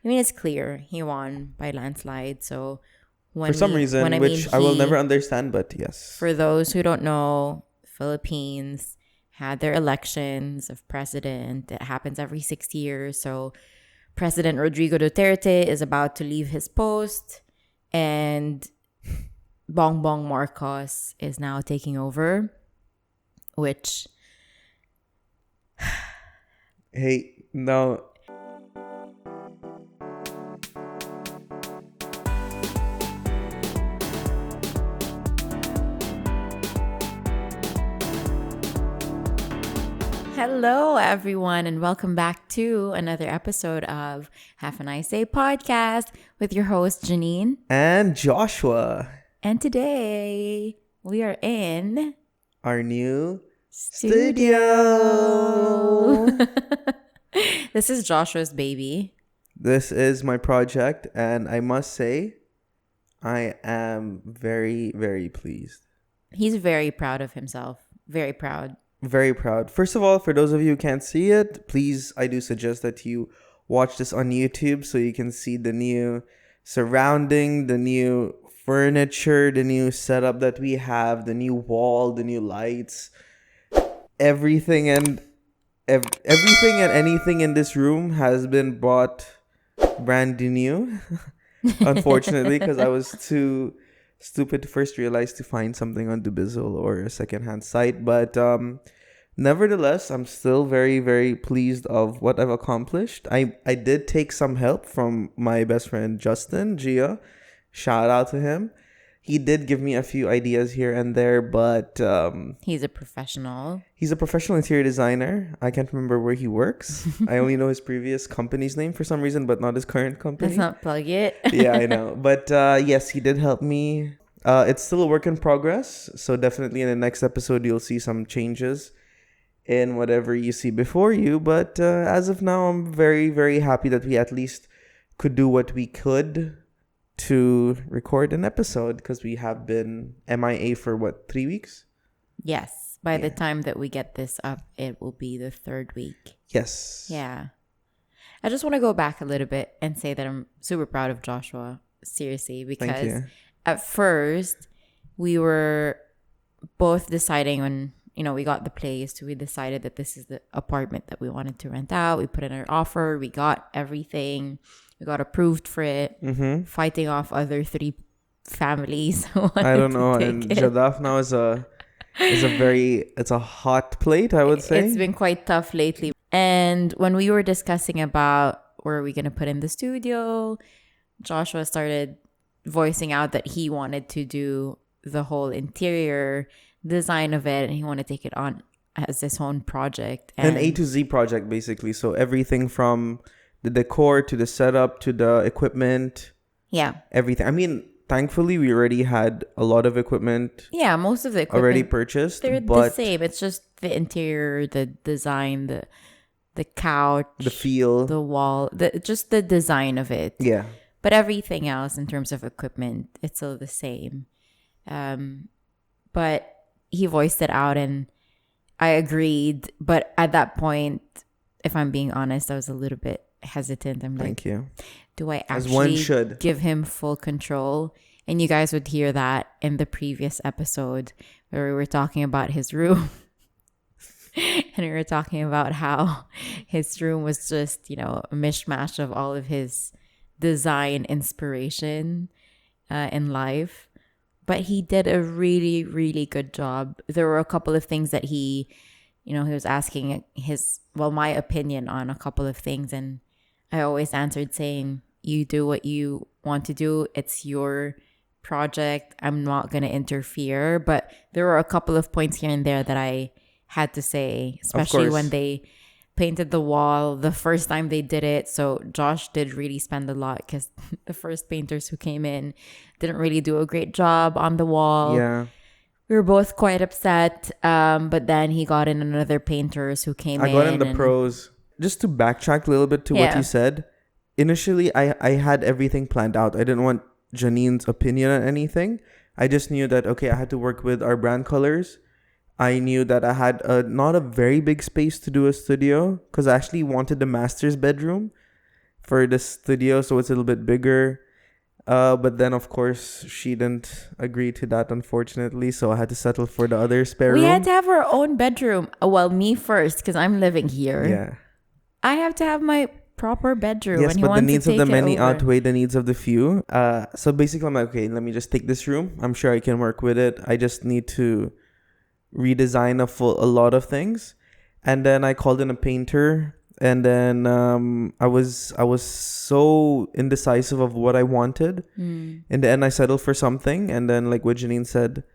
I mean, it's clear he won by landslide. So For some reason, which I will never understand, but yes. For those who don't know, Philippines had their elections of president. It happens every 6 years. So President Rodrigo Duterte is about to leave his post, and Bongbong Marcos is now taking over, which... Hey, no. Hello, everyone, and welcome back to another episode of Have a Nice Day podcast with your host, Janine. And Joshua. And today, we are in... our new studio. This is Joshua's baby. This is my project, and I must say, I am very, very pleased. He's very proud of himself. Very proud. Very proud. First of all, for those of you who can't see it, please, I do suggest that you watch this on YouTube so you can see the new surrounding, the new furniture, the new setup that we have, the new wall, the new lights, everything and anything in this room has been bought brand new. Unfortunately, because I was too stupid to first realize to find something on Dubizzle or a secondhand site. But nevertheless, I'm still very, very pleased of what I've accomplished. I did take some help from my best friend Justin Gia. Shout out to him. He did give me a few ideas here and there, but he's a professional. He's a professional interior designer. I can't remember where he works. I only know his previous company's name for some reason, but not his current company. Let's not plug it. Yeah, I know. But yes, he did help me. It's still a work in progress. So definitely in the next episode, you'll see some changes in whatever you see before you. But as of now, I'm very, very happy that we at least could do what we could to record an episode, because we have been MIA for 3 weeks? Yes. By the time that we get this up, it will be the third week. Yes. Yeah. I just want to go back a little bit and say that I'm super proud of Joshua. Seriously, because at first we were both deciding when, we got the place, we decided that this is the apartment that we wanted to rent out. We put in our offer. We got everything. We got approved for it. Fighting off other 3 families. I don't know. And Jadaf now is it's a hot plate, I would say. It's been quite tough lately. And when we were discussing about where are we going to put in the studio, Joshua started voicing out that he wanted to do the whole interior design of it, and he wanted to take it on as his own project. An A to Z project, basically. So everything from the decor to the setup to the equipment. Yeah. Everything. I mean, thankfully, we already had a lot of equipment. Yeah, most of the equipment already purchased. They're the same. It's just the interior, the design, the couch, the feel, the wall, just the design of it. Yeah. But everything else in terms of equipment, it's still the same. But he voiced it out and I agreed. But at that point, if I'm being honest, I was a little bit hesitant. I'm like, thank you. Do I actually give him full control? And you guys would hear that in the previous episode where we were talking about his room. And we were talking about how his room was just, a mishmash of all of his design inspiration in life. But he did a really, really good job. There were a couple of things that he was asking my opinion on a couple of things. And I always answered saying, you do what you want to do. It's your project. I'm not going to interfere. But there were a couple of points here and there that I had to say, especially when they painted the wall the first time they did it. So Josh did really spend a lot because the first painters who came in didn't really do a great job on the wall. Yeah. We were both quite upset. But then he got in another painters who came in. I got in the pros. Just to backtrack a little bit to what you said. Initially, I had everything planned out. I didn't want Janine's opinion on anything. I just knew that, I had to work with our brand colors. I knew that I had not a very big space to do a studio because I actually wanted the master's bedroom for the studio, so it's a little bit bigger. But then, of course, she didn't agree to that, unfortunately. So I had to settle for the other spare room. We had to have our own bedroom. Well, me first, because I'm living here. Yeah. I have to have my proper bedroom. Yes, and he but the wants needs to of the take it many over. outweigh the needs of the few. So basically, I'm like, okay, let me just take this room. I'm sure I can work with it. I just need to redesign a lot of things. And then I called in a painter. And then I was so indecisive of what I wanted. In the end, I settled for something. And then, like what Janine said,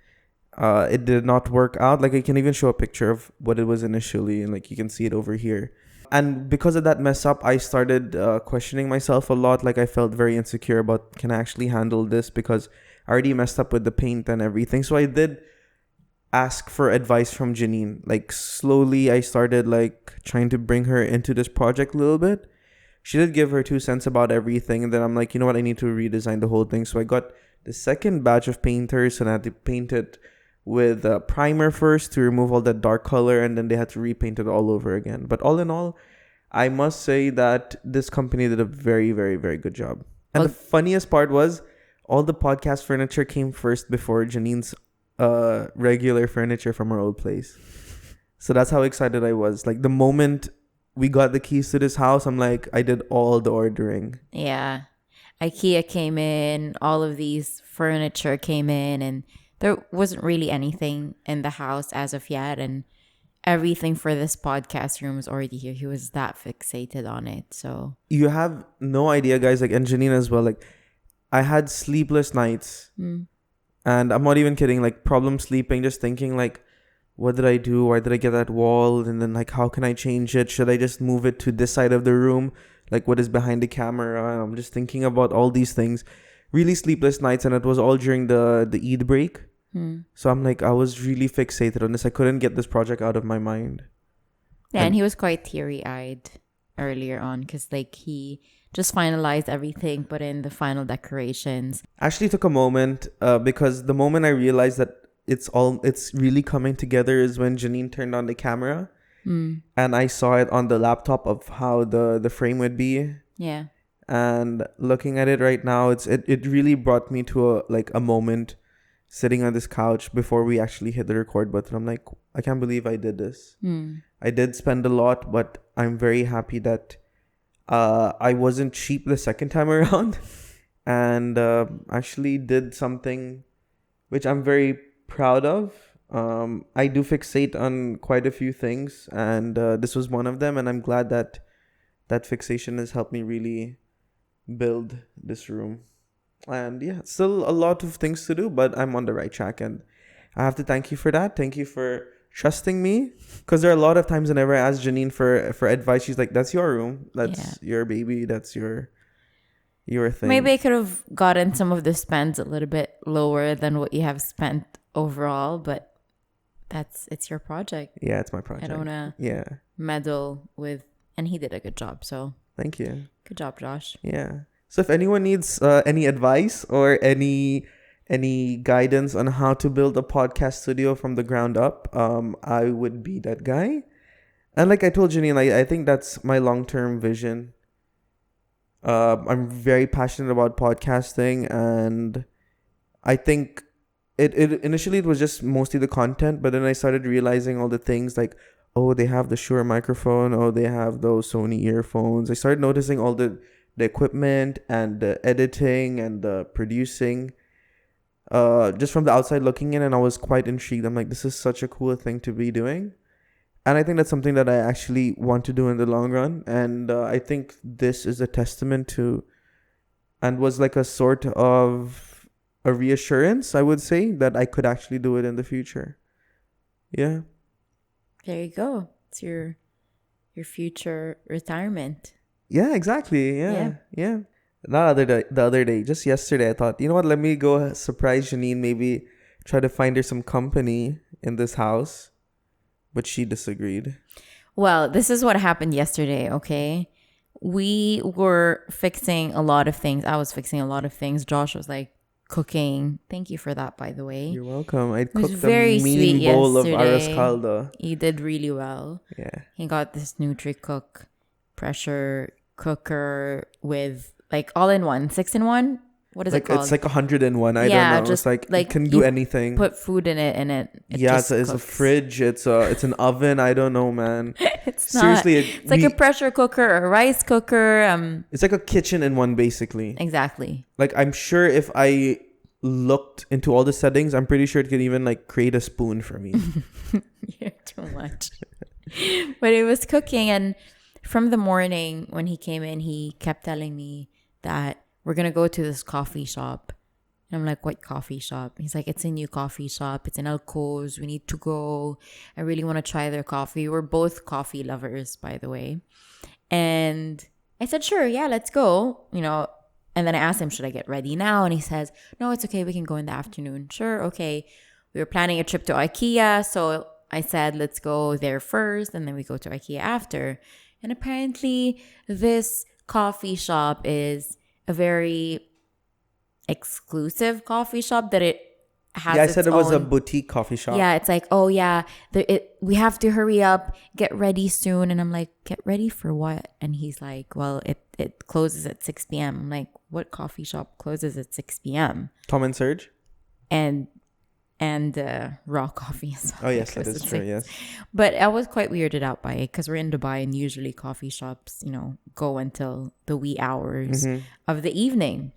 it did not work out. Like I can even show a picture of what it was initially, and like you can see it over here. And because of that mess up, I started questioning myself a lot. Like I felt very insecure about, can I actually handle this, because I already messed up with the paint and everything. So I did ask for advice from Janine. Like slowly I started like trying to bring her into this project a little bit. She did give her 2 cents about everything, and then I'm like, you know what, I need to redesign the whole thing. So I got the second batch of painters, and I had to paint it with a primer first to remove all that dark color, and then they had to repaint it all over again. But all in all, I must say that this company did a very, very, very good job. And the funniest part was, all the podcast furniture came first before Janine's regular furniture from our old place. So that's how excited I was. Like the moment we got the keys to this house, I'm like, I did all the ordering. Yeah. IKEA came in, all of these furniture came in, and there wasn't really anything in the house as of yet. And everything for this podcast room was already here. He was that fixated on it. So you have no idea, guys, like, and Janine as well. Like, I had sleepless nights. And I'm not even kidding, like problem sleeping, just thinking like, what did I do? Why did I get that wall? And then like, how can I change it? Should I just move it to this side of the room? Like what is behind the camera? And I'm just thinking about all these things. Really sleepless nights, and it was all during the Eid break. So I'm like, I was really fixated on this. I couldn't get this project out of my mind. Yeah, and he was quite teary-eyed earlier on because like he just finalized everything, put in the final decorations. Actually took a moment because the moment I realized that it's really coming together is when Janine turned on the camera and I saw it on the laptop of how the frame would be. Yeah. And looking at it right now, it really brought me to a moment sitting on this couch before we actually hit the record button. I'm like, I can't believe I did this. I did spend a lot, but I'm very happy that I wasn't cheap the second time around and actually did something which I'm very proud of. I do fixate on quite a few things, and this was one of them, and I'm glad that that fixation has helped me really build this room. And yeah, still a lot of things to do, but I'm on the right track, and I have to thank you for that. Thank you for trusting me, because there are a lot of times whenever I ask Janine for advice, she's like, that's your room, that's your baby, that's your thing. Maybe I could have gotten some of the spends a little bit lower than what you have spent overall, but it's your project. Yeah, it's my project. I don't want to meddle with, and he did a good job, so thank you. Good job, Josh. Yeah. So if anyone needs any advice or any guidance on how to build a podcast studio from the ground up, I would be that guy. And like I told Janine, I think that's my long-term vision. I'm very passionate about podcasting, and I think it initially it was just mostly the content, but then I started realizing all the things like, oh, they have the Shure microphone, oh, they have those Sony earphones. I started noticing all the equipment and the editing and the producing just from the outside looking in, and I was quite intrigued. I'm like, this is such a cool thing to be doing, and I think that's something that I actually want to do in the long run. And I think this is a testament to, and was like a sort of a reassurance, I would say, that I could actually do it in the future. Yeah. There you go. It's your future retirement. Yeah, exactly. Yeah. The other day, just yesterday, I thought, you know what? Let me go surprise Janine. Maybe try to find her some company in this house, but she disagreed. Well, this is what happened yesterday. Okay, we were fixing a lot of things. I was fixing a lot of things. Josh was like cooking. Thank you for that, by the way. You're welcome. I cooked very a mean bowl of yesterday. arroz caldo. He did really well. Yeah. He got this NutriCook pressure cooker with like all in one, 6-in-1. What is like it called? it's like 101. I Yeah, don't know. just It's like it like can do you anything. put food in it and it Yeah, just it's a cooks. fridge. It's an oven. I don't know, man. It's Seriously, not. It's like a pressure cooker or a rice cooker. it's like a kitchen in one, basically. Exactly. Like, I'm sure if I looked into all the settings, I'm pretty sure it could even like create a spoon for me. You're too much. But it was cooking, and from the morning when he came in, he kept telling me that we're gonna go to this coffee shop. And I'm like, what coffee shop? He's like, it's a new coffee shop. It's in Alcos. We need to go. I really want to try their coffee. We're both coffee lovers, by the way. And I said, sure, yeah, let's go. And then I asked him, should I get ready now? And he says, no, it's okay. We can go in the afternoon. Sure, okay. We were planning a trip to IKEA. So I said, let's go there first. And then we go to IKEA after. And apparently this coffee shop is a very exclusive coffee shop that it has. Yeah, I said it was a own boutique coffee shop. Yeah, it's like, oh yeah, we have to hurry up, get ready soon. And I'm like, get ready for what? And he's like, well, it closes at 6 p.m. I'm like, what coffee shop closes at 6 p.m.? Tom and Serge? And raw coffee as well. Oh, yes, that is true, yes. But I was quite weirded out by it because we're in Dubai and usually coffee shops, go until the wee hours of the evening.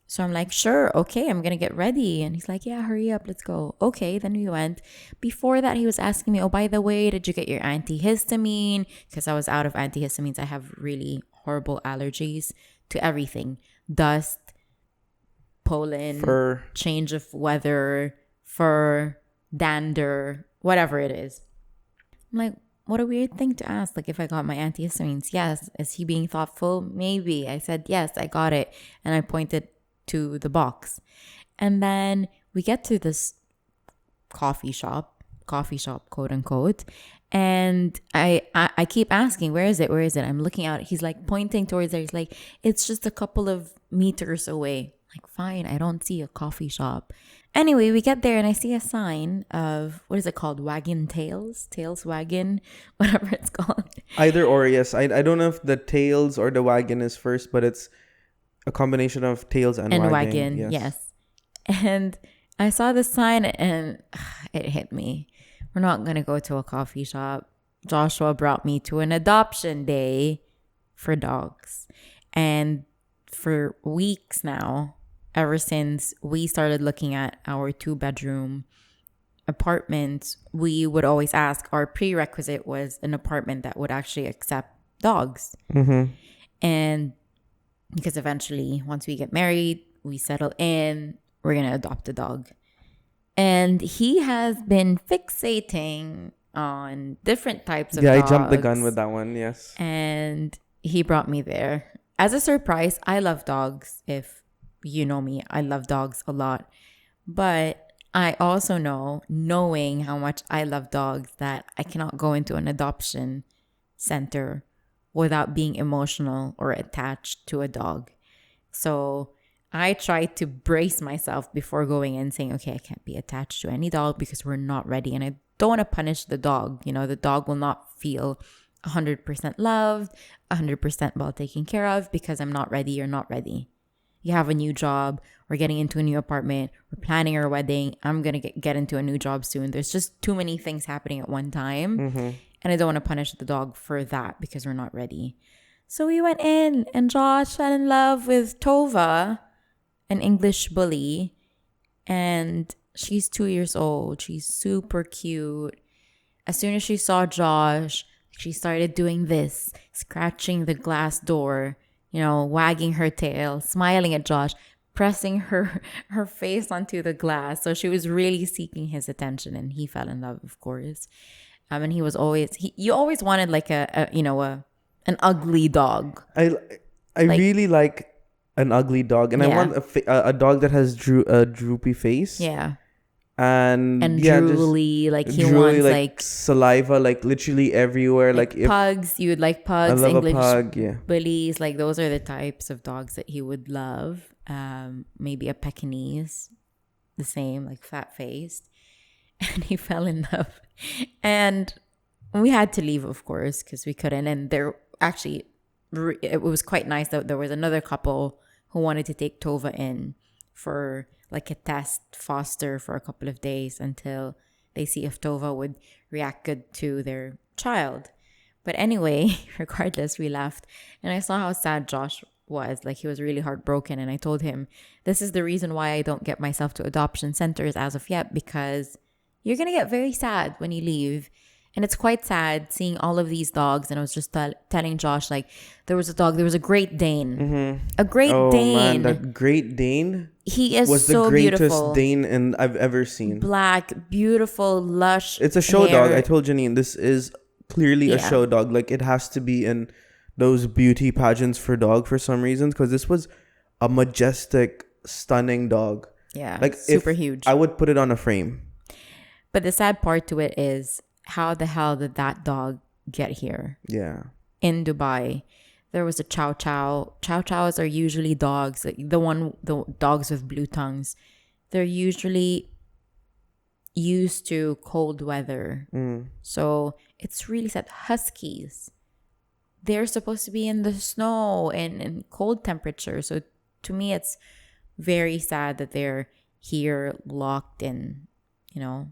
So I'm like, sure, okay, I'm going to get ready. And he's like, yeah, hurry up, let's go. Okay, then we went. Before that, he was asking me, oh, by the way, did you get your antihistamine? Because I was out of antihistamines. I have really horrible allergies to everything. Dust, pollen, Fur. Change of weather, fur, dander, whatever it is. I'm like, what a weird thing to ask. Like, if I got my antihistamines, yes. Is he being thoughtful? Maybe. I said, yes, I got it. And I pointed to the box. And then we get to this coffee shop, quote unquote. And I keep asking, where is it? I'm looking out. He's like pointing towards there. He's like, it's just a couple of meters away. Like, fine, I don't see a coffee shop. Anyway, we get there and I see a sign of, what is it called? Wagon Tails Wagon, whatever it's called. Either or, yes. I don't know if the tails or the wagon is first, but it's a combination of tails and wagon. Yes. And I saw the sign and it hit me. We're not going to go to a coffee shop. Joshua brought me to an adoption day for dogs. And for weeks now, ever since we started looking at our 2-bedroom apartment, we would always ask, our prerequisite was an apartment that would actually accept dogs. And because eventually, once we get married, we settle in, we're going to adopt a dog. And he has been fixating on different types of dogs. Yeah, I jumped the gun with that one, yes. And he brought me there. As a surprise, I love dogs. If you know me, I love dogs a lot. But I also know, knowing how much I love dogs, that I cannot go into an adoption center without being emotional or attached to a dog. So I try to brace myself before going in, saying, okay, I can't be attached to any dog because we're not ready. And I don't want to punish the dog. The dog will not feel 100% loved, 100% well taken care of because I'm not ready. You're not ready. You have a new job. We're getting into a new apartment. We're planning our wedding. I'm going to get into a new job soon. There's just too many things happening at one time. And I don't want to punish the dog for that because we're not ready. So we went in and Josh fell in love with Tova, an English bully. And she's 2 years old. She's super cute. As soon as she saw Josh, she started doing this, scratching the glass door, wagging her tail, smiling at Josh, pressing her face onto the glass. So she was really seeking his attention, and he fell in love, of course. And he was always, you always wanted like an ugly dog. I really like an ugly dog, and I want a dog that has a droopy face. Yeah. And drooly, like he wants like saliva, like literally everywhere. Like if pugs, you would like pugs. I love English a pug, yeah. bullies, like those are the types of dogs that he would love. Maybe a Pekingese, the same, like fat faced. And he fell in love, and we had to leave, of course, because we couldn't. And there actually, it was quite nice that there was another couple who wanted to take Tova in for like a test foster for a couple of days until they see if Tova would react good to their child. But anyway, regardless, we left. And I saw how sad Josh was. Like, he was really heartbroken. And I told him, this is the reason why I don't get myself to adoption centers as of yet, because you're going to get very sad when you leave. And it's quite sad seeing all of these dogs. And I was just telling Josh, like, there was a Great Dane. Mm-hmm. A Great Dane. Oh, man, that Great Dane he is was so the greatest beautiful. Dane I've ever seen. Black, beautiful, lush. It's a show hair. dog. I told Janine, this is clearly a show dog. Like, it has to be in those beauty pageants for dog for some reasons, because this was a majestic, stunning dog. Yeah, like super huge. I would put it on a frame. But the sad part to it is, how the hell did that dog get here? Yeah. In Dubai, there was a Chow Chow. Chow Chows are usually dogs, like the dogs with blue tongues. They're usually used to cold weather. So it's really sad. Huskies, they're supposed to be in the snow and in cold temperatures. So to me, it's very sad that they're here locked in, the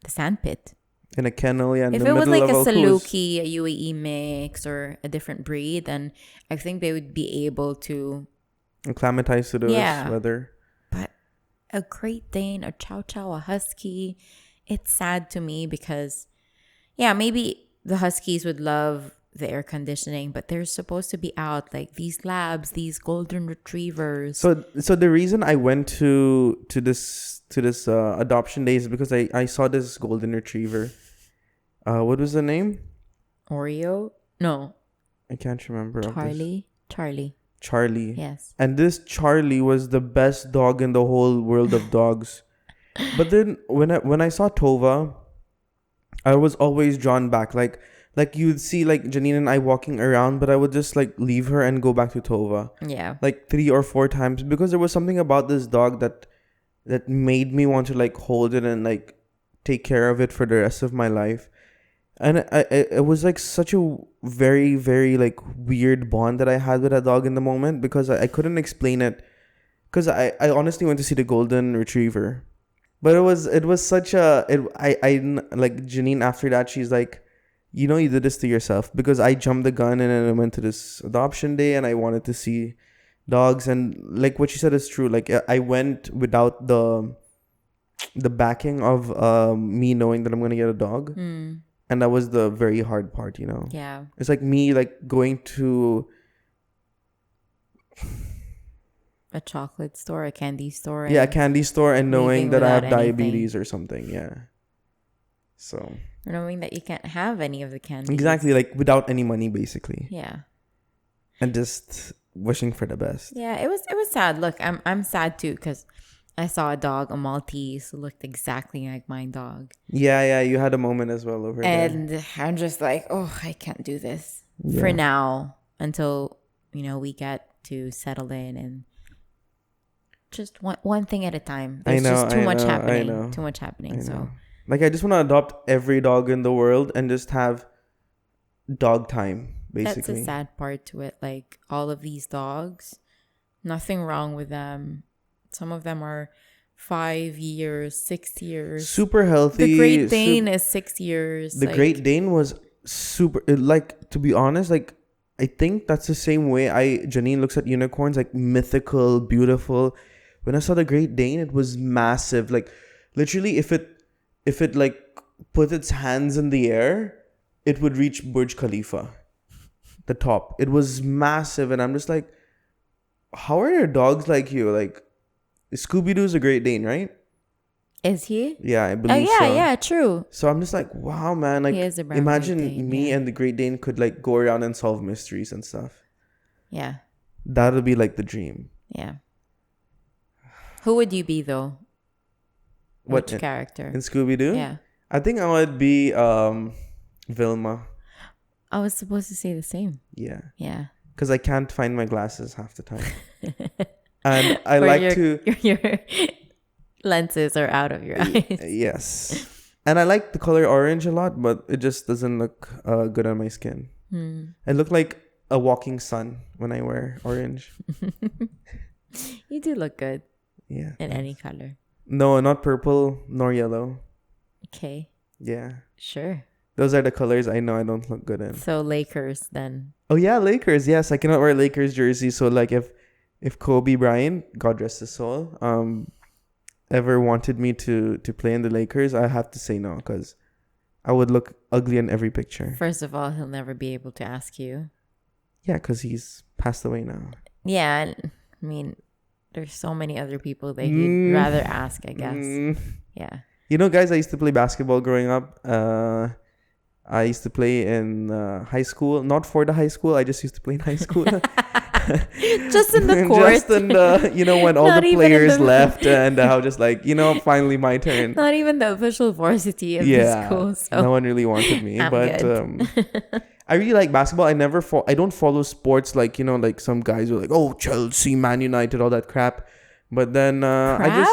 sandpit. In a kennel, yeah. If it was like a Saluki, a UAE mix, or a different breed, then I think they would be able to acclimatize to this weather. But a Great Dane, a Chow Chow, a Husky, it's sad to me because, maybe the Huskies would love the air conditioning, but they're supposed to be out, like these labs, these golden retrievers. So the reason I went to this adoption day is because I saw this golden retriever. What was the name? Oreo? No. I can't remember. Charlie. Yes. And this Charlie was the best dog in the whole world of dogs. But then when I saw Tova, I was always drawn back. Like you'd see like Janine and I walking around, but I would just like leave her and go back to Tova. Yeah. Like 3 or 4 times, because there was something about this dog that made me want to like hold it and like take care of it for the rest of my life. And it was like such a very, very like weird bond that I had with that dog in the moment, because I couldn't explain it. Because I honestly went to see the golden retriever, but it was such a I like Janine after that, she's like, you did this to yourself, because I jumped the gun and then I went to this adoption day and I wanted to see dogs, and like what you said is true. Like I went without the backing of me knowing that I'm gonna get a dog. And that was the very hard part, Yeah. It's like me like going to a chocolate store, a candy store. A candy store and knowing that I have diabetes anything. or something. Yeah. So. Or knowing that you can't have any of the candy. Exactly, like without any money, basically. Yeah. And just wishing for the best. Yeah, it was sad. Look, I'm sad too, because I saw a dog, a Maltese, who looked exactly like my dog. Yeah, you had a moment as well over there. And I'm just like, I can't do this for now until, we get to settle in, and just one thing at a time. There's just too much happening. Too much happening. So, like, I just want to adopt every dog in the world and just have dog time, basically. That's the sad part to it. Like, all of these dogs, nothing wrong with them. Some of them are 5 years, 6 years. Super healthy. The Great Dane is 6 years. The Great Dane was super, like, to be honest, like, I think that's the same way Janine looks at unicorns, like mythical, beautiful. When I saw the Great Dane, it was massive. Like, literally, if it like put its hands in the air, it would reach Burj Khalifa, the top. It was massive, and I'm just like, how are your dogs like you? Like, Scooby-Doo's a Great Dane, right? Is he? Yeah, I believe so. Yeah, true. So I'm just like, wow, man. Like, imagine Great Dane, me and the Great Dane could like go around and solve mysteries and stuff. Yeah. That would be like the dream. Yeah. Who would you be though? Which character? In Scooby-Doo? Yeah. I think I would be Vilma. I was supposed to say the same. Yeah. Yeah. Because I can't find my glasses half the time. And I like your lenses are out of your eyes. Yes. And I like the color orange a lot, but it just doesn't look good on my skin. It looked like a walking sun when I wear orange. You do look good. Yeah. In any color. No, not purple nor yellow. Okay. Yeah. Sure. Those are the colors I know I don't look good in. So Lakers then. Oh yeah, Lakers. Yes, I cannot wear Lakers jersey. So like if Kobe Bryant, God rest his soul, ever wanted me to play in the Lakers, I have to say no because I would look ugly in every picture. First of all, he'll never be able to ask you. Yeah, because he's passed away now. Yeah, I mean, there's so many other people that he'd rather ask, I guess. Yeah. You know, guys, I used to play basketball growing up. I used to play in high school. Not for the high school. I just used to play in high school. Just in the court. Just in the, when all the players left and I was just like, finally my turn. Not even the official varsity of the school. So. No one really wanted me. But good. I really like basketball. I don't follow sports like, like some guys who are like, oh, Chelsea, Man United, all that crap. But then I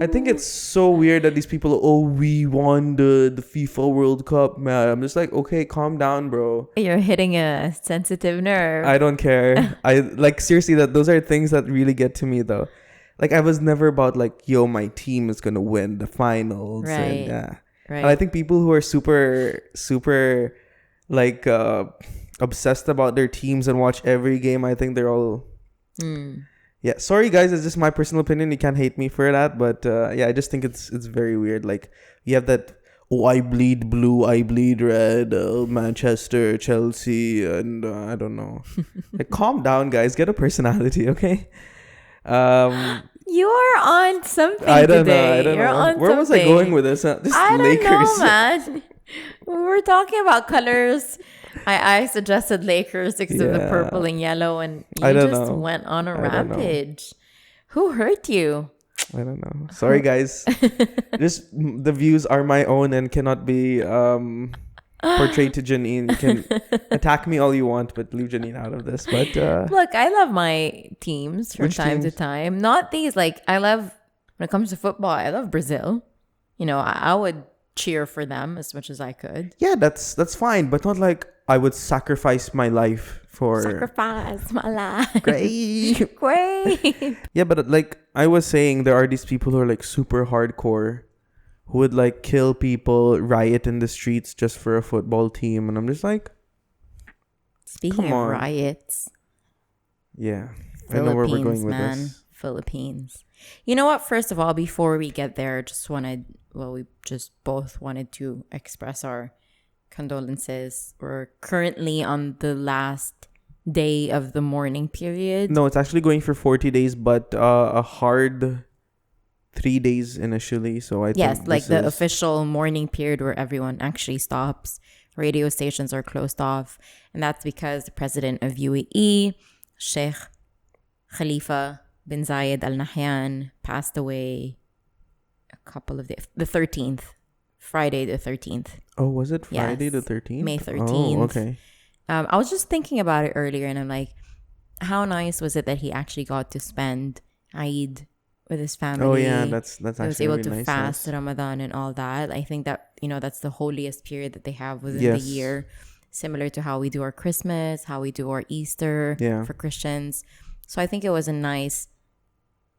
think it's so weird that these people, we won the FIFA World Cup, man. I'm just like, okay, calm down, bro. You're hitting a sensitive nerve. I don't care. I like seriously those are things that really get to me though. Like I was never about like, my team is gonna win the finals. Right. And, right. And I think people who are super, super like obsessed about their teams and watch every game, I think they're all Yeah, sorry guys, it's just my personal opinion. You can't hate me for that, but I just think it's very weird. Like you have that, I bleed blue, I bleed red, Manchester, Chelsea, and I don't know. Like, calm down, guys. Get a personality, okay? You're on something I don't today. know. I don't You're know. on Where was I something. going with this? Just I Lakers. don't know, man. We were talking about colors. I suggested Lakers because of the purple and yellow, and you just went on a rampage. Who hurt you? I don't know. Sorry, guys. Just the views are my own and cannot be portrayed to Janine. You can attack me all you want, but leave Janine out of this. But look, I love my teams from time to time. Not these. Like I love when it comes to football. I love Brazil. I would cheer for them as much as I could. Yeah, that's fine, but not like I would sacrifice my life for. Sacrifice my life. Great. Great. Yeah, but like I was saying, there are these people who are like super hardcore, who would like kill people, riot in the streets just for a football team, and I'm just like, speaking of riots. Yeah, I know where we're going with this. Philippines. You know what? First of all, before we get there, we just both wanted to express our condolences. We're currently on the last day of the mourning period. No, it's actually going for 40 days, but a hard 3 days initially. So I think like the official mourning period where everyone actually stops. Radio stations are closed off. And that's because the president of UAE, Sheikh Khalifa bin Zayed Al Nahyan, passed away a couple of days. The 13th. Friday the 13th. Oh, was it Friday the 13th? May 13th. Oh, okay. I was just thinking about it earlier, and I'm like, how nice was it that he actually got to spend Eid with his family? Oh yeah, that's actually he was able really to nice, fast Ramadan and all that. I think that that's the holiest period that they have within the year, similar to how we do our Christmas, how we do our Easter for Christians. So I think it was a nice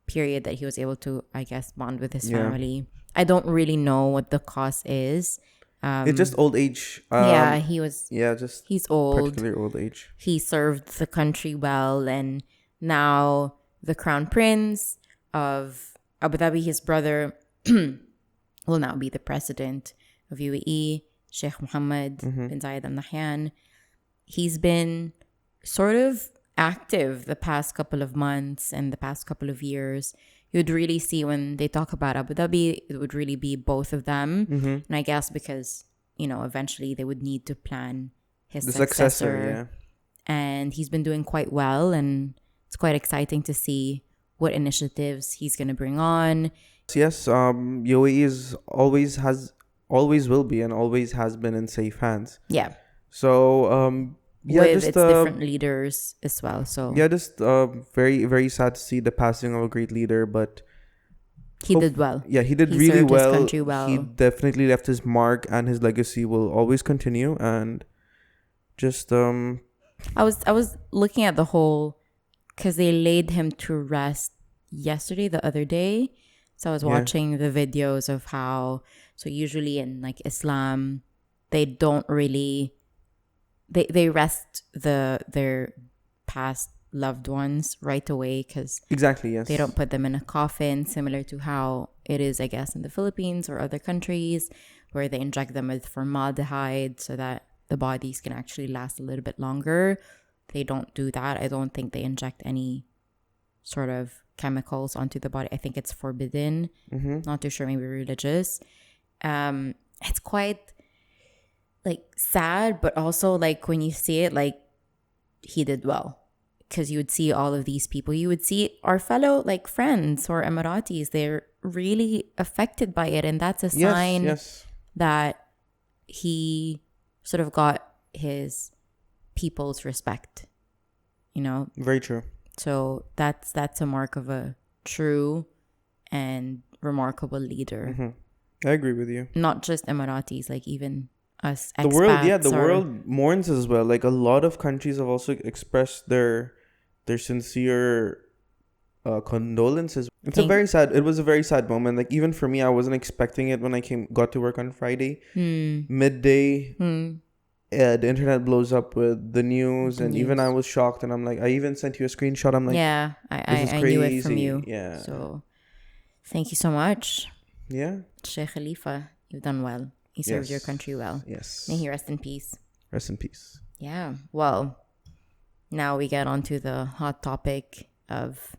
period that he was able to, I guess, bond with his family. I don't really know what the cause is. It's just old age. He's old. Particularly old age. He served the country well, and now the crown prince of Abu Dhabi, his brother, will now be the president of UAE, Sheikh Mohammed bin Zayed Al Nahyan. He's been sort of active the past couple of months and the past couple of years. You'd really see when they talk about Abu Dhabi, it would really be both of them. And I guess because, eventually they would need to plan his successor. And he's been doing quite well, and it's quite exciting to see what initiatives he's going to bring on. Yes, UAE is always will be and always has been in safe hands. Yeah. So, with its different leaders as well. So just very, very sad to see the passing of a great leader, but he did well. Yeah, he did really served well. His country well. He definitely left his mark, and his legacy will always continue. And just I was looking at the whole, because they laid him to rest yesterday, the other day. So I was watching the videos of how, so usually in like Islam, they don't really, they rest their past loved ones right away, because Exactly, yes. they don't put them in a coffin, similar to how it is, I guess, in the Philippines or other countries, where they inject them with formaldehyde so that the bodies can actually last a little bit longer. They don't do that. I don't think they inject any sort of chemicals onto the body. I think it's forbidden. Not too sure, maybe religious. It's quite like sad, but also like when you see it, like he did well, because you would see all of these people. You would see our fellow like friends or Emiratis. They're really affected by it, and that's a sign that he sort of got his people's respect. You know, very true. So that's a mark of a true and remarkable leader. I agree with you. Not just Emiratis, like even us expats. The world mourns as well. Like a lot of countries have also expressed their sincere condolences. It was a very sad moment. Like even for me, I wasn't expecting it when I got to work on Friday. Midday. The internet blows up with the news, and even I was shocked, and I'm like, I even sent you a screenshot. I'm like, I knew it from you. Yeah. So thank you so much. Yeah. Sheikh Khalifa, you've done well. You served your country well. Yes. May he rest in peace. Rest in peace. Yeah. Well, now we get on to the hot topic of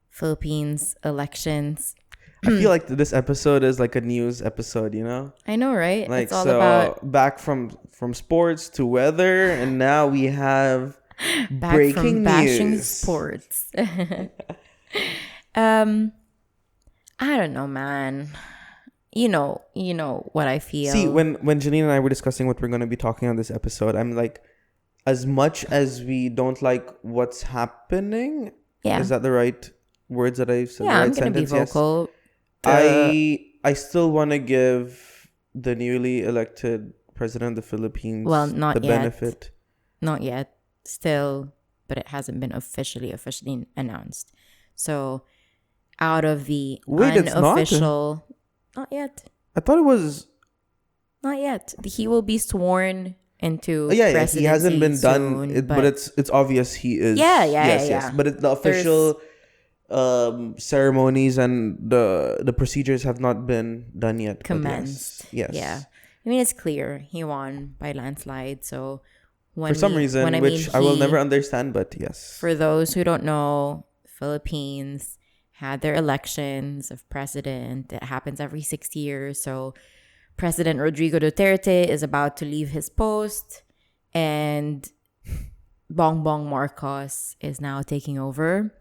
Philippines elections. I feel like this episode is like a news episode, you know? I know, right? Like, it's all about back from sports to weather, and now we have breaking bashing news. Sports. I don't know, man. You know what I feel. See, when Janine and I were discussing what we're going to be talking on this episode, I'm like, as much as we don't like what's happening, is that the right words that I said? Yeah, I'm going to be vocal. Yes. I still want to give the newly elected president of the Philippines the benefit. Not yet. Still, but it hasn't been officially announced. So, out of the unofficial... Not yet. I thought it was... Not yet. He will be sworn into presidency he hasn't been soon, done, but it's obvious he is. Yes. But the official ceremonies and the procedures have not been done yet. Commenced. Yes. Yeah. I mean, it's clear he won by landslide. So for some reason, I will never understand, but yes. For those who don't know, Philippines had their elections of president. It happens every 6 years. So President Rodrigo Duterte is about to leave his post, and Bongbong Marcos is now taking over,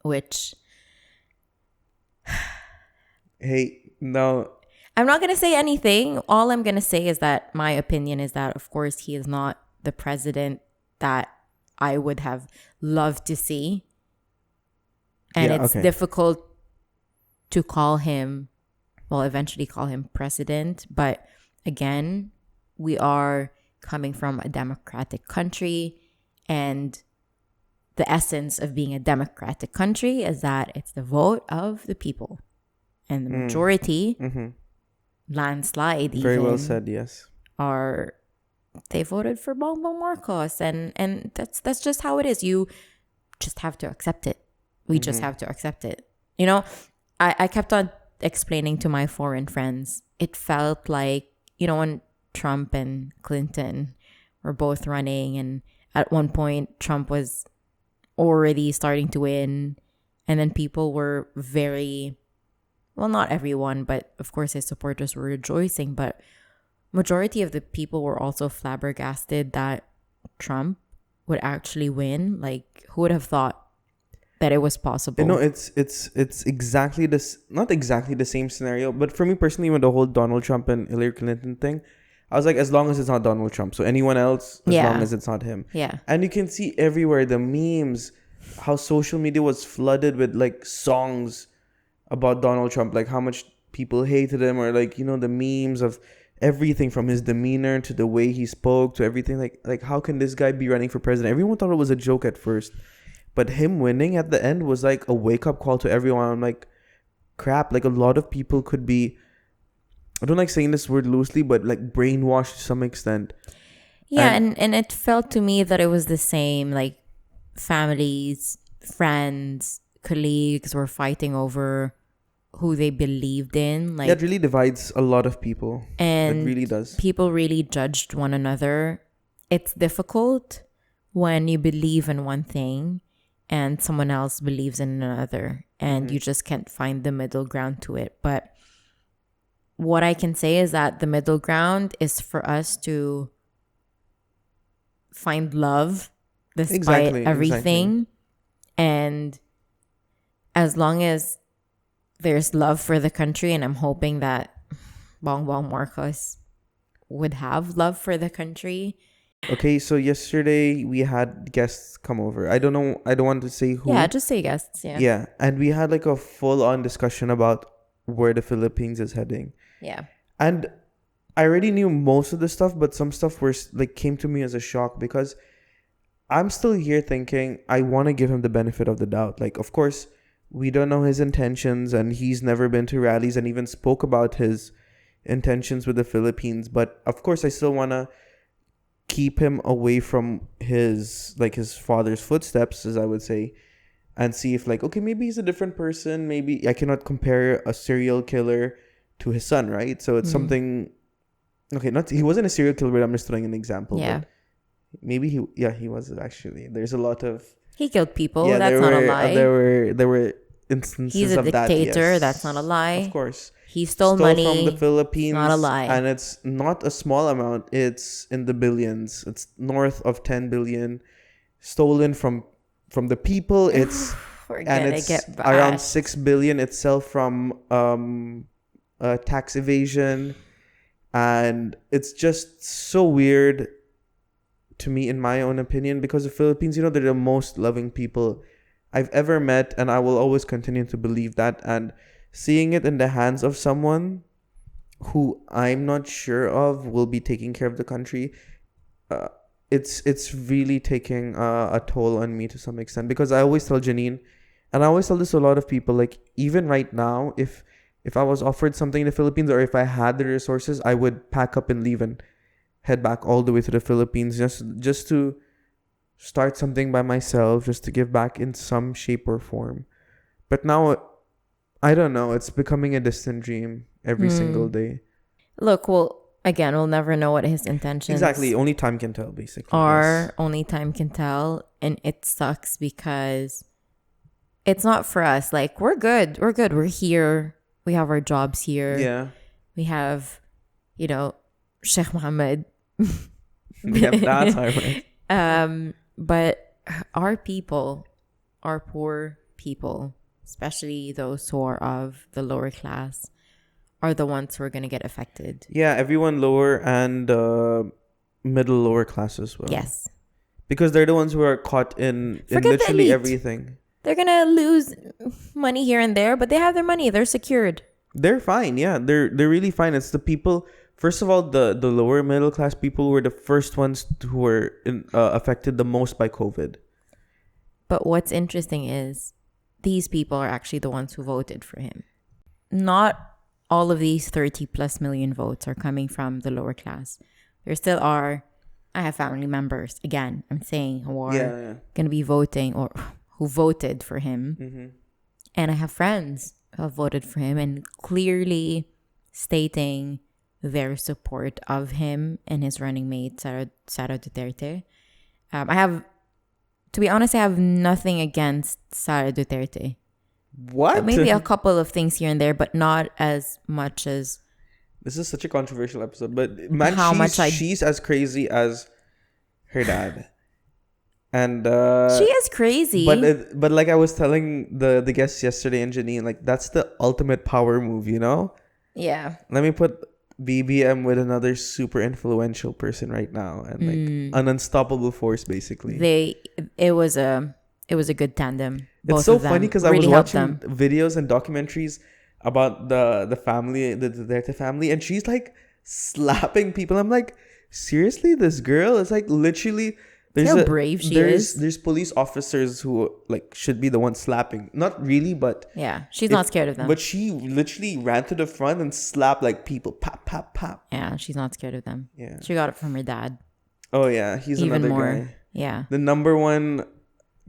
which... Hey, no. I'm not going to say anything. All I'm going to say is that my opinion is that, of course, he is not the president that I would have loved to see. And it's difficult to eventually call him president. But again, we are coming from a democratic country, and the essence of being a democratic country is that it's the vote of the people. And the majority, landslide even. Very well said, yes. They voted for Bongbong Marcos, and that's just how it is. You just have to accept it. We just have to accept it. You know, I kept on explaining to my foreign friends, it felt like, you know, when Trump and Clinton were both running, and at one point Trump was already starting to win, and then people were very, well, not everyone, but of course his supporters were rejoicing, but majority of the people were also flabbergasted that Trump would actually win. Like, who would have thought that it was possible? You know, it's exactly this, not exactly the same scenario, but for me personally, when the whole Donald Trump and Hillary Clinton thing, I was like, as long as it's not Donald Trump, so anyone else, as long as it's not him. Yeah. And you can see everywhere the memes, how social media was flooded with like songs about Donald Trump, like how much people hated him, or like, you know, the memes of everything from his demeanor to the way he spoke to everything. Like how can this guy be running for president? Everyone thought it was a joke at first, but him winning at the end was like a wake up call to everyone. I'm like, crap. Like a lot of people could be. I don't like saying this word loosely, but like brainwashed to some extent. Yeah, and it felt to me that it was the same. Like families, friends, colleagues were fighting over who they believed in. Like, yeah, it really divides a lot of people. And it really does. People really judged one another. It's difficult when you believe in one thing and someone else believes in another, and you just can't find the middle ground to it. But what I can say is that the middle ground is for us to find love despite everything. And as long as there's love for the country, and I'm hoping that Bongbong Marcos would have love for the country. Okay, so yesterday we had guests come over. I don't know. I don't want to say who. Yeah, just say guests. Yeah. Yeah, and we had like a full-on discussion about where the Philippines is heading. Yeah. And I already knew most of the stuff, but some stuff came to me as a shock because I'm still here thinking I want to give him the benefit of the doubt. Like, of course, we don't know his intentions, and he's never been to rallies and even spoke about his intentions with the Philippines. But of course, I still want to keep him away from his father's footsteps, as I would say, and see if okay, maybe he's a different person. Maybe I cannot compare a serial killer to his son, right? So it's something. Okay, he wasn't a serial killer, but I'm just throwing an example. Yeah. But maybe he was actually. There's a lot of. He killed people. Yeah, that's not a lie. There were instances of that. He's a dictator. Yes. That's not a lie. Of course. He stole money from the Philippines. Not a lie. And it's not a small amount. It's in the billions. It's north of 10 billion stolen from the people. It's around 6 billion itself from tax evasion. And it's just so weird to me, in my own opinion, because the Philippines, they're the most loving people I've ever met, and I will always continue to believe that. And seeing it in the hands of someone who I'm not sure of will be taking care of the country, it's really taking a toll on me to some extent. Because I always tell Janine, and I always tell this to a lot of people, like, even right now, if I was offered something in the Philippines, or if I had the resources, I would pack up and leave and head back all the way to the Philippines just to start something by myself, just to give back in some shape or form. But now, I don't know, it's becoming a distant dream every single day. Look, again, we'll never know what his intentions exactly. Only time can tell, basically. Only time can tell. And it sucks because it's not for us. Like, we're good. We're here. We have our jobs here. Yeah. We have, Sheikh Mohammed. Yeah, that's right. But our people, our poor people, especially those who are of the lower class, are the ones who are going to get affected. Yeah, everyone lower and middle lower class as well. Yes. Because they're the ones who are caught in literally everything. They're going to lose money here and there, but they have their money. They're secured. They're fine. Yeah, they're really fine. It's the people. First of all, the lower middle class people were the first ones who were affected the most by COVID. But what's interesting is these people are actually the ones who voted for him. Not all of these 30 plus million votes are coming from the lower class. There still are. I have family members, again, I'm saying, who are going to be voting or who voted for him. Mm-hmm. And I have friends who have voted for him and clearly stating their support of him and his running mate, Sara Duterte. To be honest, I have nothing against Sara Duterte. What? Maybe a couple of things here and there, but not as much as... This is such a controversial episode, but man, she's as crazy as her dad. And she is crazy. But like I was telling the guests yesterday and Janine, like, that's the ultimate power move, Yeah. Let me put BBM with another super influential person right now, and like an unstoppable force, basically. It was a good tandem. It's so funny because I was watching videos and documentaries about the family, the Duterte family, and she's like slapping people. I'm like, seriously, this girl is like literally. See how brave she is. There's police officers who like should be the ones slapping. Not really, but yeah, she's not scared of them. But she literally ran to the front and slapped like people. Pop, pop, pop. Yeah, she's not scared of them. Yeah, she got it from her dad. Oh yeah, he's Even another more. guy. Yeah, the number one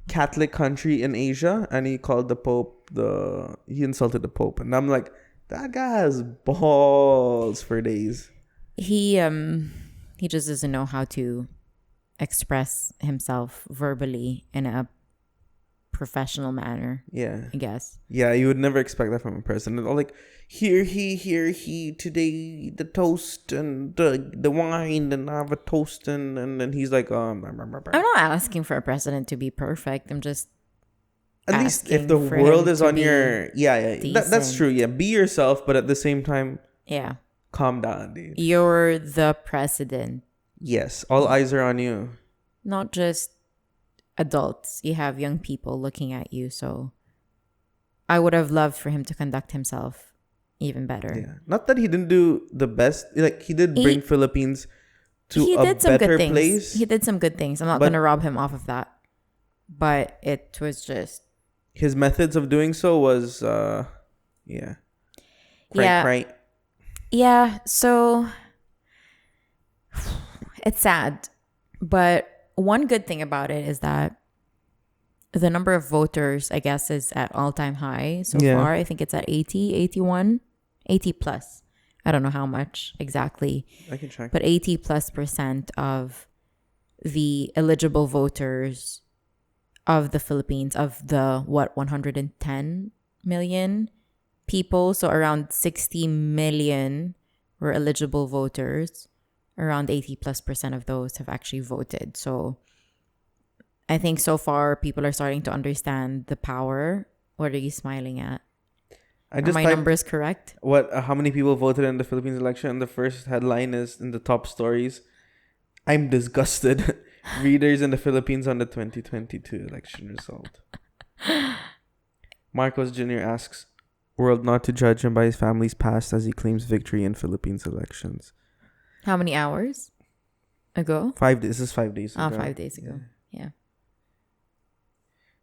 Catholic country in Asia, and he called the Pope he insulted the Pope, and I'm like, that guy has balls for days. He just doesn't know how to express himself verbally in a professional manner. Yeah, I guess. Yeah, you would never expect that from a president. Or like, here he today, the toast and the wine, and I have a toast, and then he's like, I'm not asking for a president to be perfect. I'm just at least if the world is on your that's true. Yeah, be yourself, but at the same time, yeah, calm down, dude. You're the president. Yes, all eyes are on you. Not just adults. You have young people looking at you. So I would have loved for him to conduct himself even better. Yeah. Not that he didn't do the best. Like, he did bring Philippines to a better place. He did some good things. I'm not going to rob him off of that. But it was just... his methods of doing so was, Right. Yeah, so... it's sad. But one good thing about it is that the number of voters, I guess, is at all-time high so far. I think it's at 80, 81, 80 plus. I don't know how much exactly. I can check. But 80+% of the eligible voters of the Philippines, of the, 110 million people. So around 60 million were eligible voters. Around 80+% of those have actually voted. So I think so far people are starting to understand the power. What are you smiling at? Are my numbers correct? How many people voted in the Philippines election? The first headline is in the top stories. I'm disgusted. Readers in the Philippines on the 2022 election result. Marcos Jr. asks world not to judge him by his family's past as he claims victory in Philippines elections. How many hours ago? 5 days. This is 5 days ago. 5 days ago. Yeah.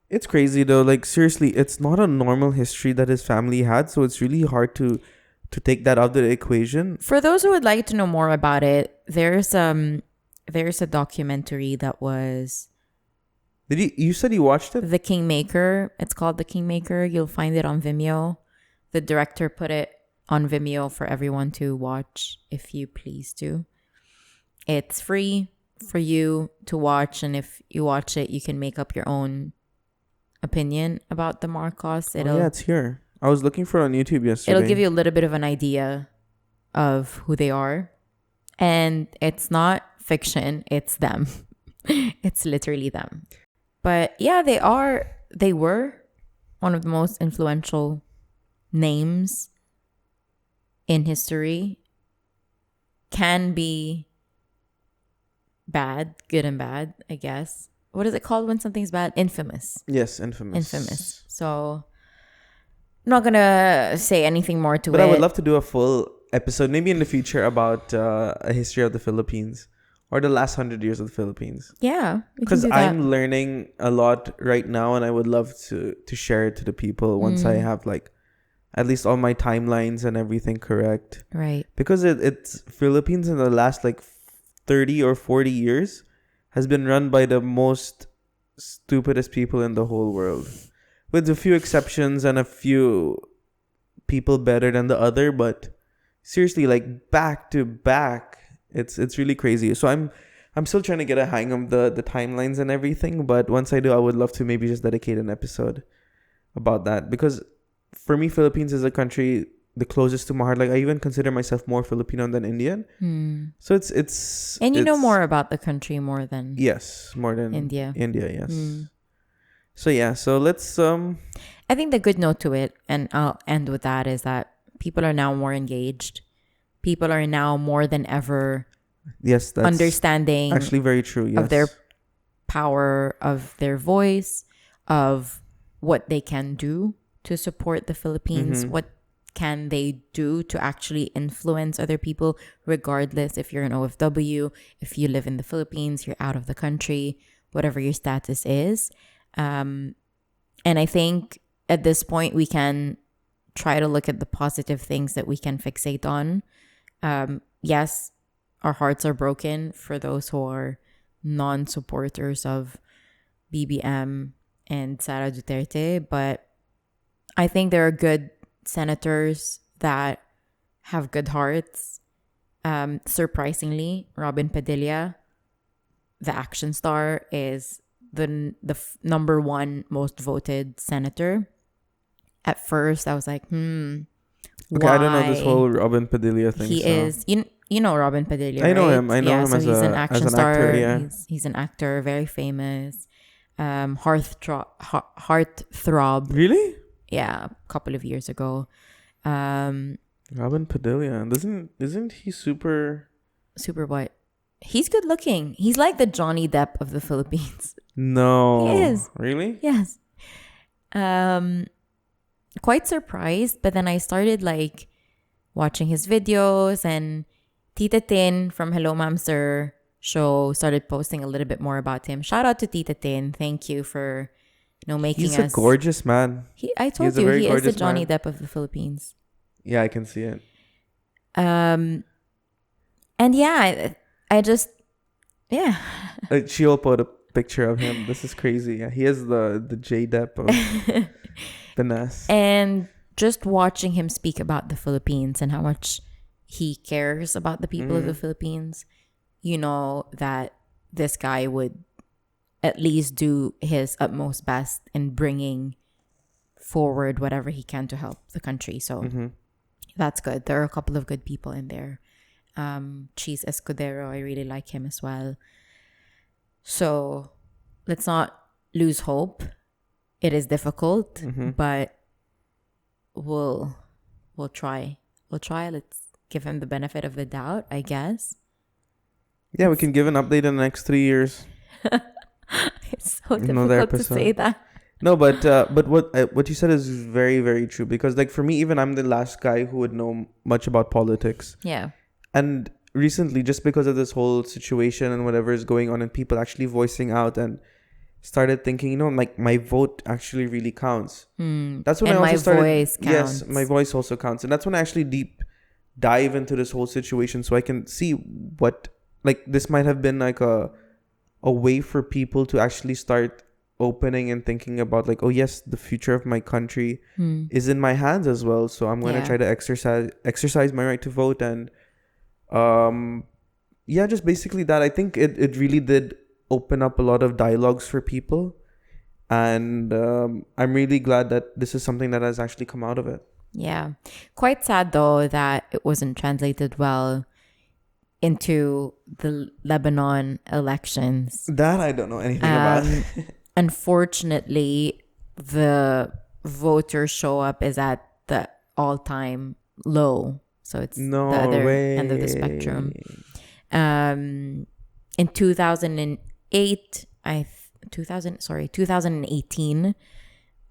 It's crazy though. Like, seriously, it's not a normal history that his family had, so it's really hard to take that out of the equation. For those who would like to know more about it, there's a documentary that was... You said you watched it? The Kingmaker. It's called The Kingmaker. You'll find it on Vimeo. The director put it on Vimeo for everyone to watch if you please to. It's free for you to watch, and if you watch it, you can make up your own opinion about the Marcos. It's here. I was looking for it on YouTube yesterday. It'll give you a little bit of an idea of who they are. And it's not fiction, it's them. It's literally them. But yeah, they were one of the most influential names in history. Can be bad, good and bad, I guess. What is it called when something's bad? Infamous. Yes, infamous. Infamous. So I'm not gonna say anything more to it. But I would love to do a full episode, maybe in the future, about a history of the Philippines or the last 100 years of the Philippines. Yeah, because I'm learning a lot right now, and I would love to share it to the people once I have like at least all my timelines and everything correct. Right. Because it's Philippines in the last like 30 or 40 years has been run by the most stupidest people in the whole world, with a few exceptions and a few people better than the other. But seriously, like back to back, it's really crazy. So I'm still trying to get a hang of the timelines and everything. But once I do, I would love to maybe just dedicate an episode about that, because for me, Philippines is a country the closest to my heart. Like, I even consider myself more Filipino than Indian. So it's and you know more about the country more than India. Yes. So let's I think the good note to it, and I'll end with that, is that people are now more engaged. People are now more than ever that's understanding actually very true. Yes. Of their power, of their voice, of what they can do to support the Philippines, what can they do to actually influence other people, regardless if you're an OFW, if you live in the Philippines, you're out of the country, whatever your status is. And I think at this point, we can try to look at the positive things that we can fixate on. Yes, our hearts are broken for those who are non-supporters of BBM and Sara Duterte, but I think there are good senators that have good hearts. Surprisingly, Robin Padilla, the action star, is the number one most voted senator. At first, I was like, Okay, why? I don't know this whole Robin Padilla thing. He is, you know Robin Padilla, I know right? him. I know him so as he's an a action as an star. actor. Yeah. He's an actor, very famous. Heartthrob. Really? Yeah, a couple of years ago. Robin Padilla. Isn't he super what? He's good looking. He's like the Johnny Depp of the Philippines. No. He is. Really? Yes. Quite surprised, but then I started like watching his videos, and Tita Tin from Hello Mamster show started posting a little bit more about him. Shout out to Tita Tin. Thank you for making He's us. a gorgeous man. I told you he is the Johnny Depp of the Philippines. Yeah, I can see it. And yeah, I just She'll put a picture of him. This is crazy. Yeah, he is the J Depp of finesse. And just watching him speak about the Philippines and how much he cares about the people of the Philippines, you know that this guy would at least do his utmost best in bringing forward whatever he can to help the country. So that's good. There are a couple of good people in there. Cheese Escudero, I really like him as well. So let's not lose hope. It is difficult, but we'll try. Let's give him the benefit of the doubt, I guess. Yeah, we can give an update in the next 3 years. It's so difficult to say that. No, but what you said is very, very true, because like for me, even I'm the last guy who would know much about politics. Yeah. And recently, just because of this whole situation and whatever is going on, and people actually voicing out, and started thinking, like my vote actually really counts. That's when I also started. Voice counts. Yes, my voice also counts, and that's when I actually deep dive into this whole situation, so I can see what like this might have been like a way for people to actually start opening and thinking about like, oh yes, the future of my country is in my hands as well. So I'm gonna try to exercise my right to vote, and just basically that. I think it really did open up a lot of dialogues for people, and I'm really glad that this is something that has actually come out of it. Yeah. Quite sad though that it wasn't translated well into the Lebanon elections. That I don't know anything about. Unfortunately, the voter show up is at the all-time low. So it's the other end of the spectrum. In 2008, 2018,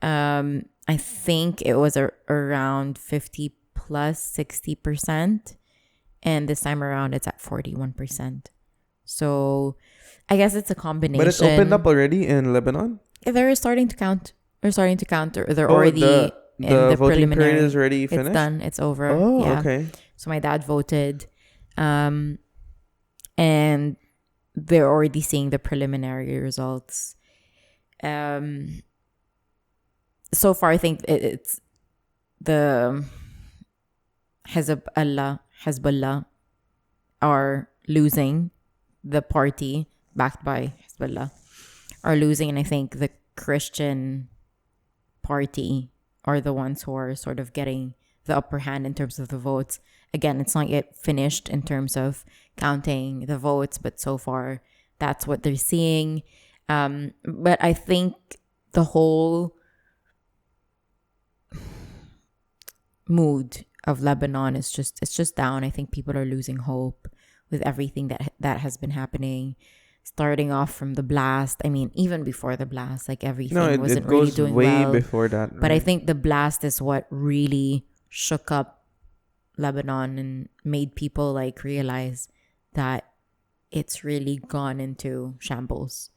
I think it was around 50 plus 60%. And this time around, it's at 41%. So I guess it's a combination. But it's opened up already in Lebanon? They're starting to count. They're starting to count. They're already the in the voting preliminary. period is already finished? It's done. It's over. Oh, yeah. Okay. So my dad voted. And they're already seeing the preliminary results. So far, I think it's the Hezbollah are losing. The party backed by Hezbollah are losing, and I think the Christian party are the ones who are sort of getting the upper hand in terms of the votes. Again, it's not yet finished in terms of counting the votes, but so far that's what they're seeing. But I think the whole mood of Lebanon is just down. I think people are losing hope with everything that has been happening, starting off from the blast. I mean, even before the blast, like everything wasn't really doing well. No, it goes way before that. But I think the blast is what really shook up Lebanon and made people like realize that it's really gone into shambles.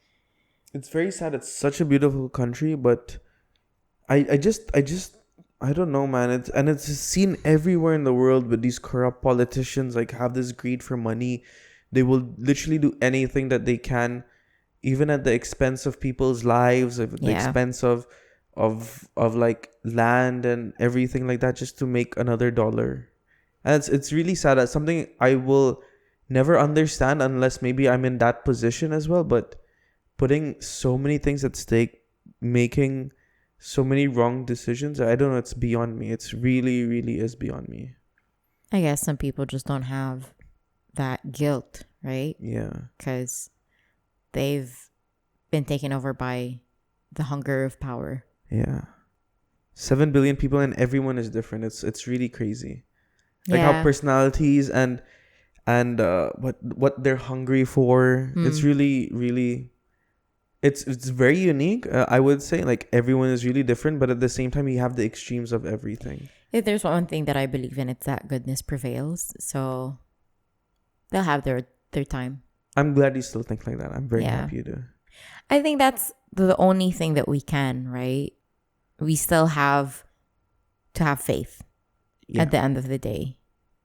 It's very sad. It's such a beautiful country, but I just I don't know, man. It's seen everywhere in the world with these corrupt politicians like have this greed for money. They will literally do anything that they can, even at the expense of people's lives, at the expense of like land and everything like that, just to make another dollar. And it's really sad. That's something I will never understand unless maybe I'm in that position as well. But putting so many things at stake, making so many wrong decisions, I don't know, it's beyond me. It's really, really is beyond me. I guess some people just don't have that guilt, right? Yeah. Because they've been taken over by the hunger of power. Yeah. 7 billion people and everyone is different. It's really crazy. Like how personalities and what they're hungry for. It's really, really it's very unique. I would say like everyone is really different, but at the same time you have the extremes of everything. If there's one thing that I believe in, it's that goodness prevails. So they'll have their time. I'm glad you still think like that. I'm very happy you do. I think that's the only thing that we can, right? We still have to have faith at the end of the day,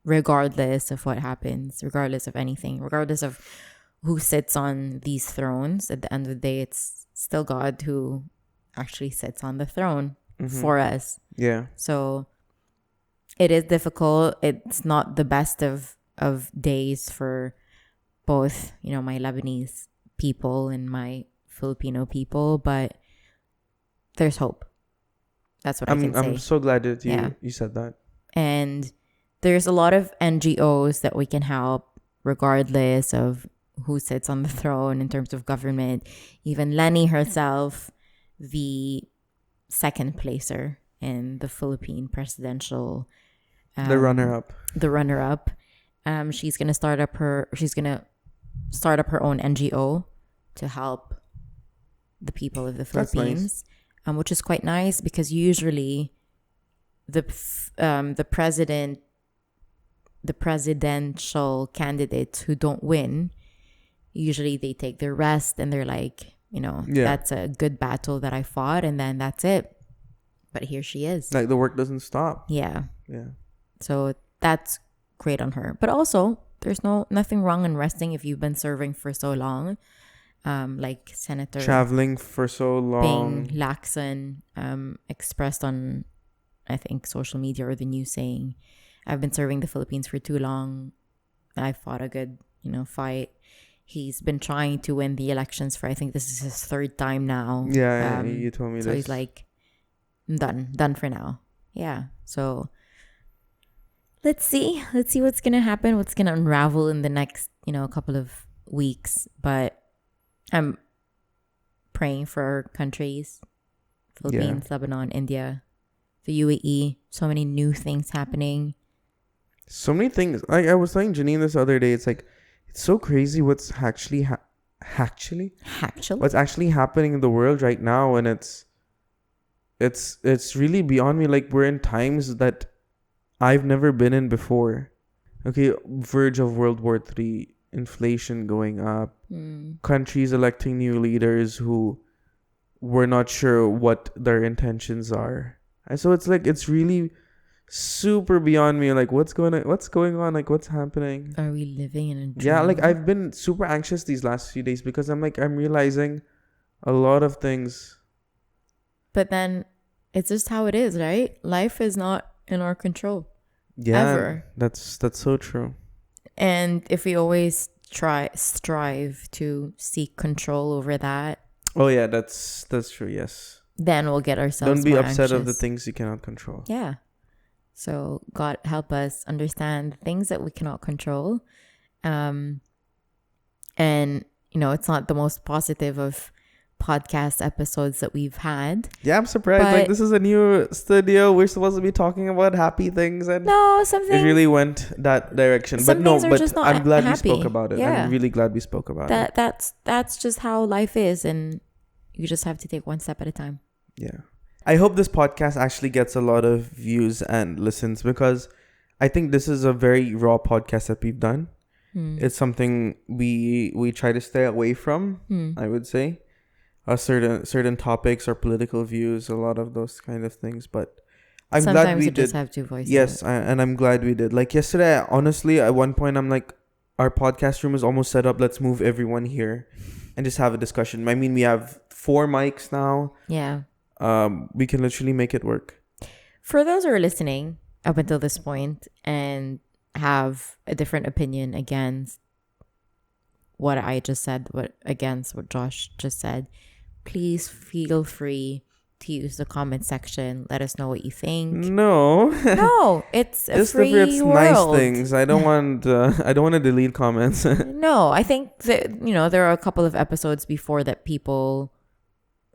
regardless of what happens, regardless of anything, regardless of who sits on these thrones. At the end of the day, it's still God who actually sits on the throne for us. Yeah. So it is difficult. It's not the best of days for both, my Lebanese people and my Filipino people, but there's hope. That's what I can say. I'm so glad that you said that. And there's a lot of NGOs that we can help regardless of who sits on the throne in terms of government. Even Lenny herself, the second placer in the Philippine presidential... the runner-up. She's gonna start up her own NGO to help the people of the Philippines. That's nice. Which is quite nice because usually the presidential candidates who don't win, usually they take their rest and they're like, that's a good battle that I fought, and then that's it. But here she is. Like the work doesn't stop. Yeah. Yeah. So that's great on her. But also, there's nothing wrong in resting if you've been serving for so long. Like Senator traveling for so long. Bing Lacson expressed on, I think, social media or the news saying, I've been serving the Philippines for too long. I fought a good, fight. He's been trying to win the elections for, I think this is his third time now. Yeah, you told me so this. So he's like, I'm done for now. Yeah. So let's see what's going to happen, what's going to unravel in the next, couple of weeks. But I'm praying for our countries, Philippines, Lebanon, India, the UAE. So many new things happening. So many things. I was telling Janine this other day. It's like, it's so crazy what's actually what's actually happening in the world right now, and it's really beyond me. Like, we're in times that I've never been in before. Okay, verge of World War III. Inflation going up, countries electing new leaders who we're not sure what their intentions are, and so it's like it's really super beyond me. Like, what's going on? Like, what's happening? Are we living in a dream? Yeah, like I've been super anxious these last few days because I'm realizing a lot of things. But then it's just how it is, right? Life is not in our control. Yeah, ever. That's so true. And if we always strive to seek control over that, oh yeah, that's true. Yes. Then we'll get ourselves. Don't be more upset anxious. of the things you cannot control. Yeah. So God help us understand the things that we cannot control, and it's not the most positive of podcast episodes that we've had. Yeah, I'm surprised. Like, this is a new studio. We're supposed to be talking about happy things, and it really went that direction. But I'm glad we spoke about it. Yeah. I'm really glad we spoke about it. That's just how life is, and you just have to take one step at a time. Yeah. I hope this podcast actually gets a lot of views and listens, because I think this is a very raw podcast that we've done. It's something we try to stay away from, I would say. Certain topics or political views, a lot of those kind of things. But I'm Sometimes glad we you did. just have to voice Yes, it. and I'm glad we did. Like yesterday, honestly, at one point, I'm like, our podcast room is almost set up. Let's move everyone here and just have a discussion. I mean, we have 4 mics now. Yeah. We can literally make it work. For those who are listening up until this point and have a different opinion against what I just said, against what Josh just said, please feel free to use the comment section. Let us know what you think. No, it's a just free if it's world. nice things. I don't want. I don't want to delete comments. No, I think that there are a couple of episodes before that people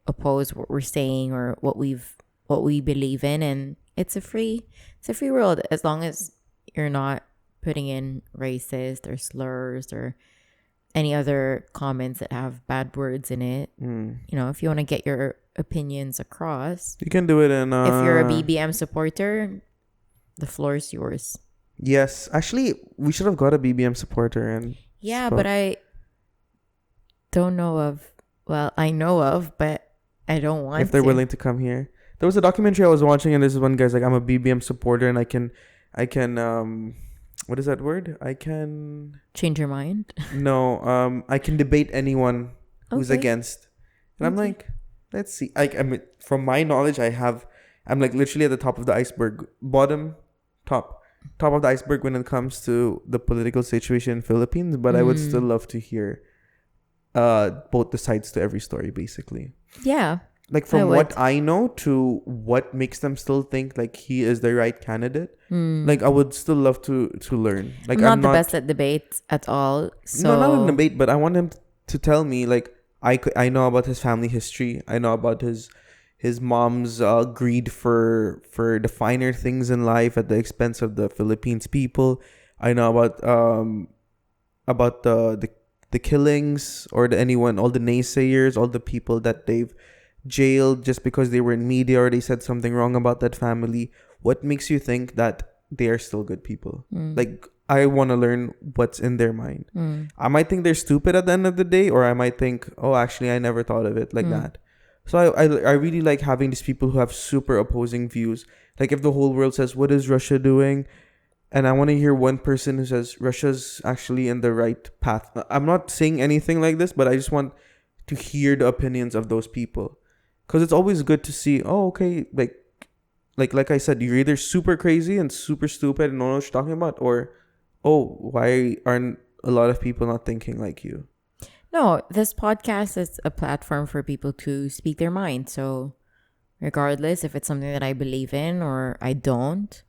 oppose what we're saying or what we believe in, and it's a free world as long as you're not putting in racist or slurs or any other comments that have bad words in it. If you want to get your opinions across, you can do it in. If you're a BBM supporter, the floor is yours. Yes, actually, we should have got a BBM supporter and. Yeah, but I don't know of. Well, I know of, but I don't want. If they're willing to come here, there was a documentary I was watching, and this is one guy's like, "I'm a BBM supporter, and I can, what is that word? I can change your mind." No, I can debate anyone who's against, and I'm like, let's see. I mean, from my knowledge, I'm like literally at the top of the iceberg, top of the iceberg when it comes to the political situation in Philippines. But I would still love to hear, both the sides to every story, basically. Yeah. Like from what I know to what makes them still think like he is the right candidate. Like I would still love to learn. Like I'm not the best at debates at all. So no, not in debate, but I want him to tell me like I know about his family history. I know about his mom's greed for the finer things in life at the expense of the Philippines people. I know about the killings or all the naysayers, all the people that they've jailed just because they were in media or they said something wrong about that family. What makes you think that they are still good people? Like I want to learn what's in their mind. I might think they're stupid at the end of the day, or I might think, oh, actually I never thought of it like that. So I really like having these people who have super opposing views. Like if the whole world says, what is Russia doing? And I want to hear one person who says Russia's actually in the right path. I'm not saying anything like this, but I just want to hear the opinions of those people. Because it's always good to see, oh, okay, like I said, you're either super crazy and super stupid and don't know what you're talking about, or, oh, why aren't a lot of people not thinking like you? No, this podcast is a platform for people to speak their mind. So regardless if it's something that I believe in or I don't,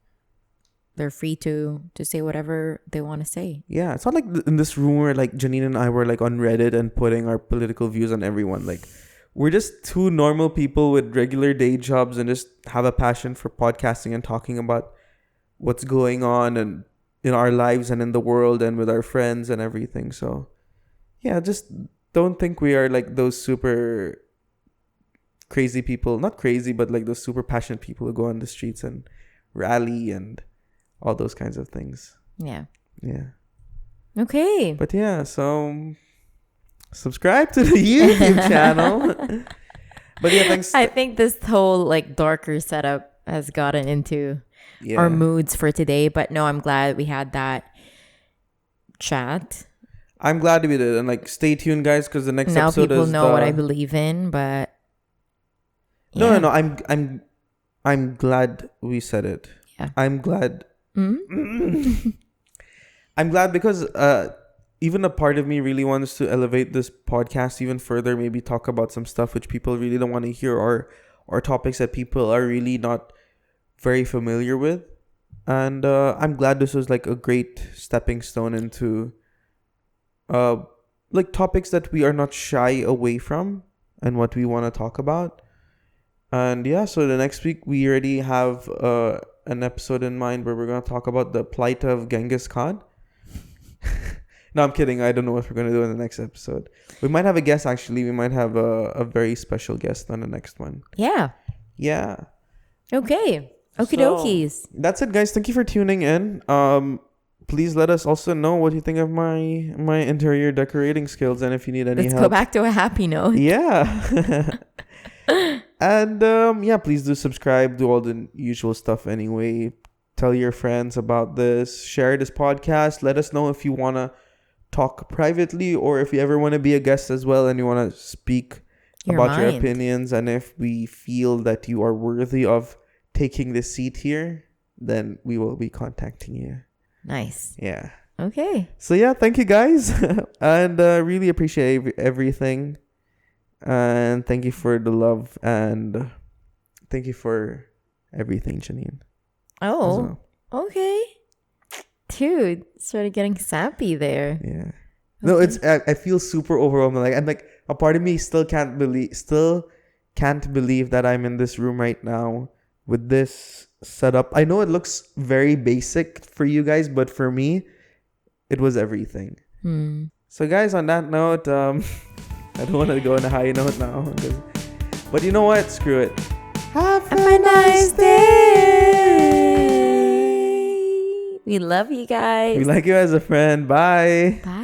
they're free to say whatever they want to say. Yeah, it's not like in this room where like Janine and I were like on Reddit and putting our political views on everyone. Like we're just two normal people with regular day jobs and just have a passion for podcasting and talking about what's going on and in our lives and in the world and with our friends and everything. So yeah, just don't think we are like those super crazy people. Not crazy, but like those super passionate people who go on the streets and rally and all those kinds of things. Yeah. Yeah. Okay. But yeah, so subscribe to the YouTube channel. But yeah, thanks. I think this whole like darker setup has gotten into our moods for today. But no, I'm glad we had that chat. I'm glad we did, and like stay tuned, guys, because the next episode people know what I believe in. But no, I'm glad we said it. Yeah, I'm glad. I'm glad because even a part of me really wants to elevate this podcast even further. Maybe talk about some stuff which people really don't want to hear, or topics that people are really not very familiar with. And I'm glad this was like a great stepping stone into like topics that we are not shy away from and what we want to talk about. And yeah, so the next week we already have an episode in mind where we're going to talk about the plight of Genghis Khan. No, I'm kidding. I don't know what we're going to do in the next episode. We might have a guest, actually. We might have a very special guest on the next one. Yeah. yeah. Okay. Okie dokies. That's it, guys. Thank you for tuning in. Please let us also know what you think of my interior decorating skills, and if you need any Let's help. go back to a happy note. Yeah. And yeah, please do subscribe, do all the usual stuff anyway. Tell your friends about this. Share this podcast. Let us know if you want to talk privately, or if you ever want to be a guest as well and you want to speak about your opinions, and if we feel that you are worthy of taking this seat here, then we will be contacting you. Nice. Yeah. Okay. So yeah, thank you guys. And really appreciate everything. And thank you for the love, and thank you for everything, Janine. Oh, well. Okay. Dude, started getting sappy there. Yeah. No, it's I feel super overwhelmed. Like, and like a part of me still can't believe that I'm in this room right now with this setup. I know it looks very basic for you guys, but for me, it was everything. So guys, on that note, I don't want to go on a high note now, but you know what? Screw it. Have a nice day. We love you guys. We like you as a friend. Bye. Bye.